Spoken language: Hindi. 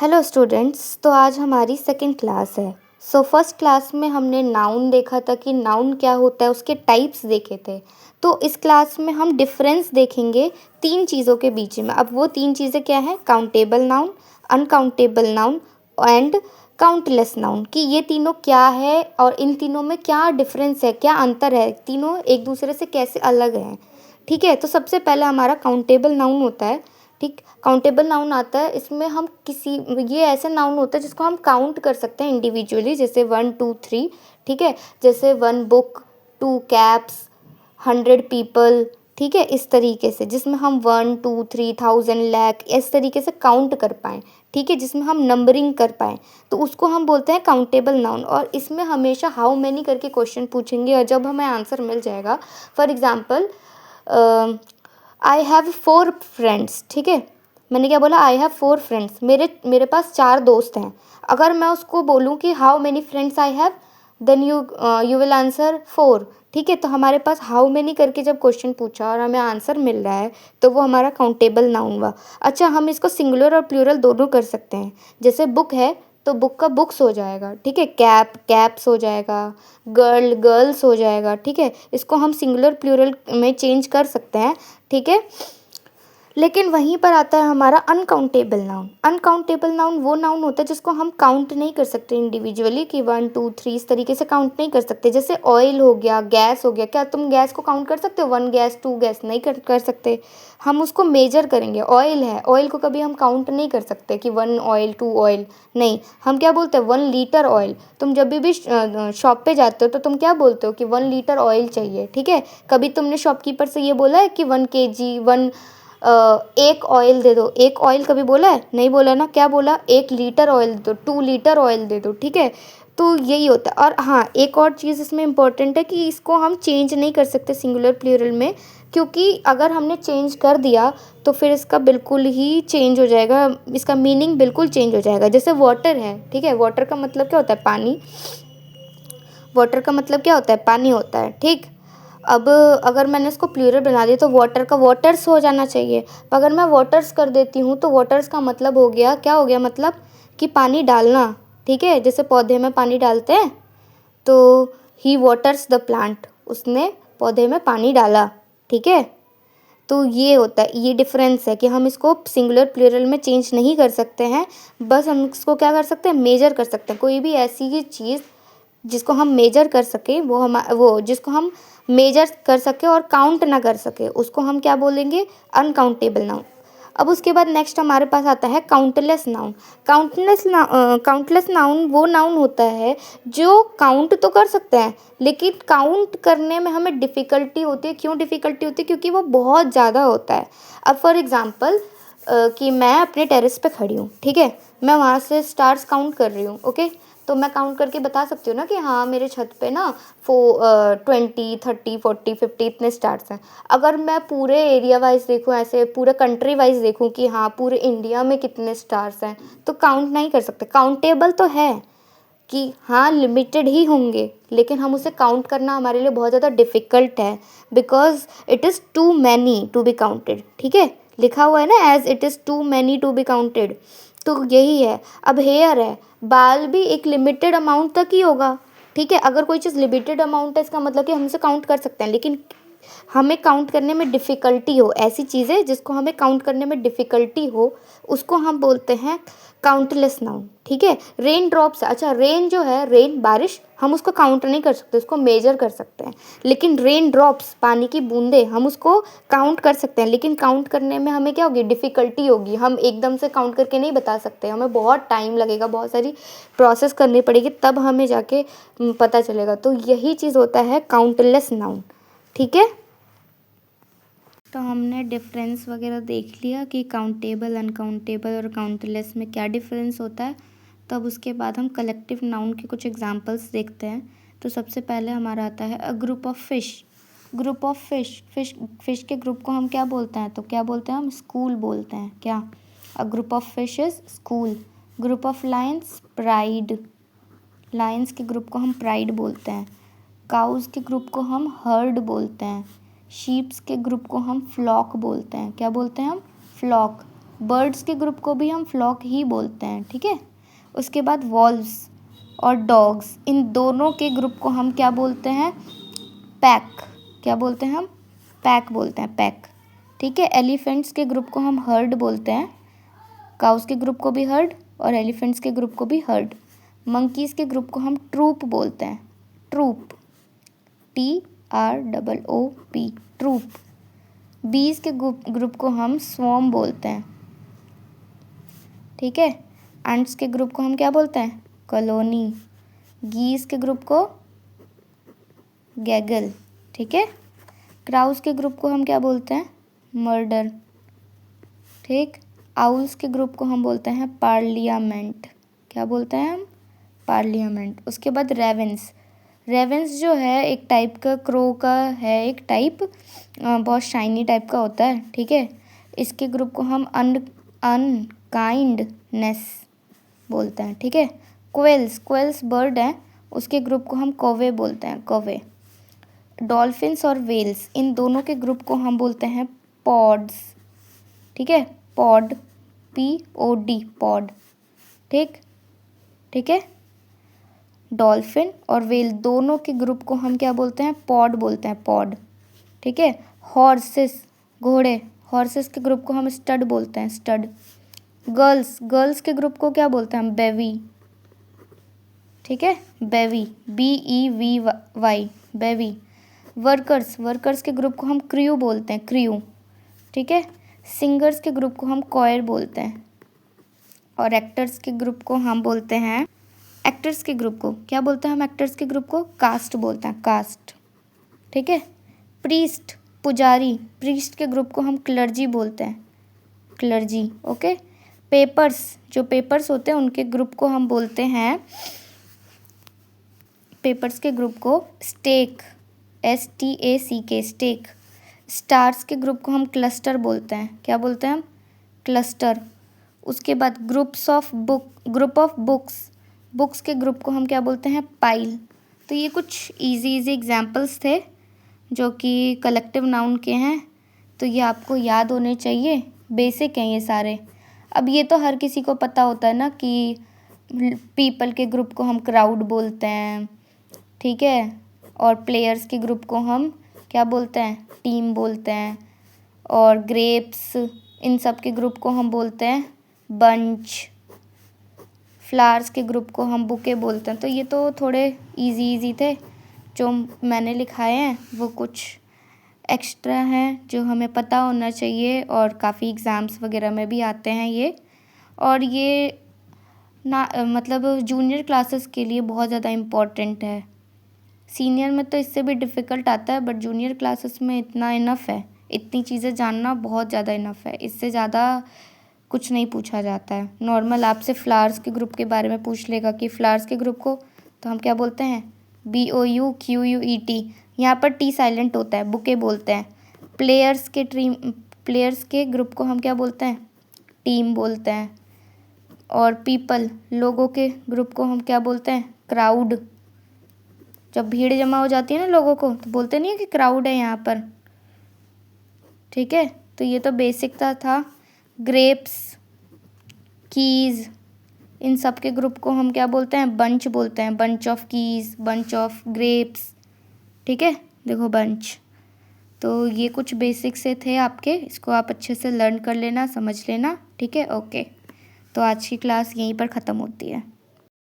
हेलो स्टूडेंट्स, तो आज हमारी सेकंड क्लास है। फर्स्ट क्लास में हमने नाउन देखा था कि नाउन क्या होता है, उसके टाइप्स देखे थे। तो इस क्लास में हम डिफरेंस देखेंगे तीन चीज़ों के बीच में। अब वो तीन चीज़ें क्या हैं? Countable noun, uncountable noun and countless noun, कि ये तीनों क्या है और इन तीनों में क्या डिफरेंस है, क्या अंतर है, तीनों एक दूसरे से कैसे अलग हैं। ठीक है, तो सबसे पहले हमारा काउंटेबल नाउन होता है। ठीक, काउंटेबल नाउन आता है, इसमें हम किसी ये ऐसे नाउन होता है जिसको हम काउंट कर सकते हैं इंडिविजुअली, जैसे 1 2 3। ठीक है, जैसे 1 बुक, 2 कैप्स, 100 पीपल। ठीक है, इस तरीके से जिसमें हम 1 2 3 1000 लाख इस तरीके से काउंट कर पाएँ। ठीक है, जिसमें हम नंबरिंग कर पाएँ, तो उसको हम बोलते हैं काउंटेबल नाउन। और इसमें हमेशा हाउ मैनी करके क्वेश्चन पूछेंगे और जब हमें आंसर मिल जाएगा, for example I have 4 friends. ठीक है, मैंने क्या बोला? आई हैव 4 फ्रेंड्स, मेरे पास 4 दोस्त हैं। अगर मैं उसको बोलूँ कि how many friends I have, then you will answer 4। ठीक है, तो हमारे पास हाउ मेनी करके जब क्वेश्चन पूछा और हमें आंसर मिल रहा है, तो वो हमारा काउंटेबल नाउन हुआ। अच्छा, हम इसको सिंगुलर और प्लूरल दोनों कर सकते हैं। जैसे बुक है तो बुक का बुक्स हो जाएगा। ठीक है, कैप कैप्स हो जाएगा, गर्ल गर्ल्स हो जाएगा। ठीक है, इसको हम सिंगुलर प्लूरल में चेंज कर सकते हैं। ठीक है, लेकिन वहीं पर आता है हमारा अनकाउंटेबल नाउन। अनकाउंटेबल नाउन वो नाउन होता है जिसको हम काउंट नहीं कर सकते इंडिविजुअली, कि 1 2 3 इस तरीके से काउंट नहीं कर सकते। जैसे ऑयल हो गया, गैस हो गया। क्या तुम गैस को काउंट कर सकते हो? 1 गैस, 2 गैस नहीं कर सकते। हम उसको मेजर करेंगे। ऑयल है, ऑयल को कभी हम काउंट नहीं कर सकते कि 1 ऑयल 2 ऑयल, नहीं। हम क्या बोलते हैं? 1 लीटर ऑयल। तुम जब भी शॉप पे जाते हो तो तुम क्या बोलते हो? कि 1 लीटर ऑयल चाहिए। ठीक है, कभी तुमने शॉपकीपर से ये बोला है कि 1 kg 1 एक ऑयल दे दो? एक ऑयल कभी बोला है? नहीं बोला ना। क्या बोला? 1 लीटर ऑयल दे दो, 2 लीटर ऑयल दे दो। ठीक है, तो यही होता है। और हाँ, एक और चीज़ इसमें इम्पोर्टेंट है कि इसको हम चेंज नहीं कर सकते सिंगुलर प्लूरल में, क्योंकि अगर हमने चेंज कर दिया तो फिर इसका बिल्कुल ही चेंज हो जाएगा, इसका मीनिंग बिल्कुल चेंज हो जाएगा। जैसे वाटर है। ठीक है, वाटर का मतलब क्या होता है? पानी। वाटर का मतलब क्या होता है? पानी होता है। ठीक, अब अगर मैंने इसको प्लूरल बना दिया तो वाटर का वाटर्स हो जाना चाहिए। पर अगर मैं वाटर्स कर देती हूँ तो वाटर्स का मतलब हो गया, क्या हो गया? मतलब कि पानी डालना। ठीक है, जैसे पौधे में पानी डालते हैं तो ही वाटर्स द प्लांट, उसने पौधे में पानी डाला। ठीक है, तो ये होता है, ये डिफरेंस है कि हम इसको सिंगुलर प्लूरल में चेंज नहीं कर सकते हैं। बस हम इसको क्या कर सकते हैं? मेजर कर सकते हैं। कोई भी ऐसी ही चीज़ जिसको हम मेजर कर सकें, वो जिसको हम मेजर कर सके और काउंट ना कर सके, उसको हम क्या बोलेंगे? Uncountable noun. अब उसके बाद नेक्स्ट हमारे पास आता है काउंटलेस नाउन। काउंटलेस नाउन वो नाउन होता है जो काउंट तो कर सकते हैं, लेकिन काउंट करने में हमें डिफ़िकल्टी होती है। क्यों डिफ़िकल्टी होती है? क्योंकि वो बहुत ज़्यादा होता है। अब फॉर एग्ज़ाम्पल कि मैं अपने टेरेस पे खड़ी हूँ। ठीक है, मैं वहाँ से स्टार्स काउंट कर रही हूँ। ओके, तो मैं काउंट करके बता सकती हूँ ना कि हाँ, मेरे छत पे ना 20 30 40 50 इतने स्टार्स हैं। अगर मैं पूरे एरिया वाइज देखूँ, ऐसे पूरे कंट्री वाइज देखूँ कि हाँ, पूरे इंडिया में कितने स्टार्स हैं, तो काउंट नहीं कर सकते। काउंटेबल तो है कि हाँ, लिमिटेड ही होंगे, लेकिन हम उसे काउंट करना हमारे लिए बहुत ज़्यादा डिफ़िकल्ट है, because it is too many to be counted. ठीक है, लिखा हुआ है ना, as it is too many to be counted, तो यही है। अब हेयर है, बाल भी एक लिमिटेड अमाउंट तक ही होगा। ठीक है, अगर कोई चीज़ लिमिटेड अमाउंट है, इसका मतलब कि हम उसे काउंट कर सकते हैं, लेकिन हमें काउंट करने में डिफ़िकल्टी हो, ऐसी चीज़ें जिसको हमें काउंट करने में डिफ़िकल्टी हो, उसको हम बोलते हैं काउंटलेस नाउन। ठीक है, रेन ड्रॉप्स। अच्छा, रेन जो है, रेन बारिश, हम उसको काउंट नहीं कर सकते, उसको मेजर कर सकते हैं। लेकिन रेन ड्रॉप्स, पानी की बूंदें, हम उसको काउंट कर सकते हैं, लेकिन काउंट करने में हमें क्या होगी? डिफ़िकल्टी होगी। हम एकदम से काउंट करके नहीं बता सकते, हमें बहुत टाइम लगेगा, बहुत सारी प्रोसेस करनी पड़ेगी, तब हमें जाके पता चलेगा। तो यही चीज़ होता है काउंटलेस नाउन। ठीक है, तो हमने डिफरेंस वगैरह देख लिया कि काउंटेबल, अनकाउंटेबल और काउंटलेस में क्या डिफरेंस होता है। तो अब उसके बाद हम कलेक्टिव नाउन के कुछ एग्जांपल्स देखते हैं। तो सबसे पहले हमारा आता है a group of fish. Group of fish के ग्रुप को हम क्या बोलते हैं? तो क्या बोलते हैं हम? स्कूल बोलते हैं। क्या? A group of fish is school. Group of Lions, pride. Lions के ग्रुप को हम प्राइड बोलते हैं। काउज के ग्रुप को हम हर्ड बोलते हैं। शीप्स के ग्रुप को हम फ्लॉक बोलते हैं। क्या बोलते हैं हम? फ्लॉक। बर्ड्स के ग्रुप को भी हम फ्लॉक ही बोलते हैं, ठीक है। उसके बाद वॉल्व्स और डॉग्स, इन दोनों के ग्रुप को हम क्या बोलते हैं, पैक। क्या बोलते हैं हम, पैक बोलते हैं, पैक, ठीक है। एलिफेंट्स के ग्रुप को हम हर्ड बोलते हैं, काउस के ग्रुप को भी हर्ड और एलिफेंट्स के ग्रुप को भी हर्ड। मंकीज़ के ग्रुप को हम ट्रूप बोलते हैं, ट्रूप, TROOP, ट्रूप। बीज के ग्रुप को हम स्वॉर्म बोलते हैं, ठीक है। एंट्स के ग्रुप को हम क्या बोलते हैं, कॉलोनी। गीज के ग्रुप को गैगल, ठीक है। क्राउस के ग्रुप को हम क्या बोलते हैं, मर्डर, ठीक। आउल्स के ग्रुप को हम बोलते हैं पार्लियामेंट। क्या बोलते हैं हम, पार्लियामेंट। उसके बाद रेवेंस, रेवेंस जो है एक टाइप का क्रो का है, एक टाइप बहुत शाइनी टाइप का होता है, ठीक है। इसके ग्रुप को हम अनकाइंडनेस बोलते हैं, ठीक है। क्वेल्स, क्वेल्स बर्ड है, उसके ग्रुप को हम कौवे बोलते हैं, कौवे। डॉल्फिन्स और वेल्स, इन दोनों के ग्रुप को हम बोलते हैं पॉड्स, ठीक है। पॉड, POD, पॉड, ठीक, ठीक है। डॉल्फिन और वेल दोनों के ग्रुप को हम क्या बोलते हैं, पॉड बोलते हैं, पॉड, ठीक है। हॉर्सेस, घोड़े, हॉर्सेस के ग्रुप को हम स्टड बोलते हैं, स्टड। गर्ल्स, गर्ल्स के ग्रुप को क्या बोलते हैं हम, बेवी, ठीक है, बेवी, BEVY, बेवी। वर्कर्स, वर्कर्स के ग्रुप को हम क्रू बोलते हैं, क्रू, ठीक है। सिंगर्स के ग्रुप को हम कॉयर बोलते हैं और एक्टर्स के ग्रुप को हम बोलते हैं, एक्टर्स के ग्रुप को क्या बोलते हैं हम, एक्टर्स के ग्रुप को कास्ट बोलते हैं, कास्ट, ठीक है। प्रीस्ट, पुजारी, प्रीस्ट के ग्रुप को हम क्लर्जी बोलते हैं, क्लर्जी, ओके। पेपर्स, जो पेपर्स होते हैं उनके ग्रुप को हम बोलते हैं, पेपर्स के ग्रुप को स्टेक, STACK, स्टेक। स्टार्स के ग्रुप को हम क्लस्टर बोलते हैं, क्या बोलते हैं हम, क्लस्टर। उसके बाद ग्रुप ऑफ बुक्स, बुक्स के ग्रुप को हम क्या बोलते हैं, पाइल। तो ये कुछ इजी एग्जांपल्स थे जो कि कलेक्टिव नाउन के हैं, तो ये आपको याद होने चाहिए, बेसिक हैं ये सारे। अब ये तो हर किसी को पता होता है ना कि पीपल के ग्रुप को हम क्राउड बोलते हैं, ठीक है। और प्लेयर्स के ग्रुप को हम क्या बोलते हैं, टीम बोलते हैं। और ग्रेप्स, इन सब के ग्रुप को हम बोलते हैं बंच। फ्लावर्स के ग्रुप को हम बुके बोलते हैं। तो ये तो थोड़े इजी थे जो मैंने लिखाए हैं, वो कुछ एक्स्ट्रा हैं जो हमें पता होना चाहिए और काफ़ी एग्ज़ाम्स वगैरह में भी आते हैं ये। और ये ना मतलब जूनियर क्लासेस के लिए बहुत ज़्यादा इम्पोर्टेंट है। सीनियर में तो इससे भी डिफ़िकल्ट आता है, बट जूनियर क्लासेस में इतना इनफ है, इतनी चीज़ें जानना बहुत ज़्यादा इनफ है, इससे ज़्यादा कुछ नहीं पूछा जाता है। नॉर्मल आपसे फ्लावर्स के ग्रुप के बारे में पूछ लेगा कि फ्लावर्स के ग्रुप को तो हम क्या बोलते हैं, BOUQUET, यहाँ पर T साइलेंट होता है, बुके बोलते हैं। प्लेयर्स के ग्रुप को हम क्या बोलते हैं, टीम बोलते हैं। और पीपल, लोगों के ग्रुप को हम क्या बोलते हैं, क्राउड। जब भीड़ जमा हो जाती है ना लोगों को, तो बोलते नहीं है कि क्राउड है यहाँ पर, ठीक है। तो ये तो बेसिक था। ग्रेप्स, कीज़, इन सब के ग्रुप को हम क्या बोलते हैं, बंच बोलते हैं, bunch of keys, bunch of grapes, ठीक है। देखो बंच, तो ये कुछ बेसिक से थे आपके, इसको आप अच्छे से लर्न कर लेना, समझ लेना, ठीक है, ओके। तो आज की क्लास यहीं पर ख़त्म होती है।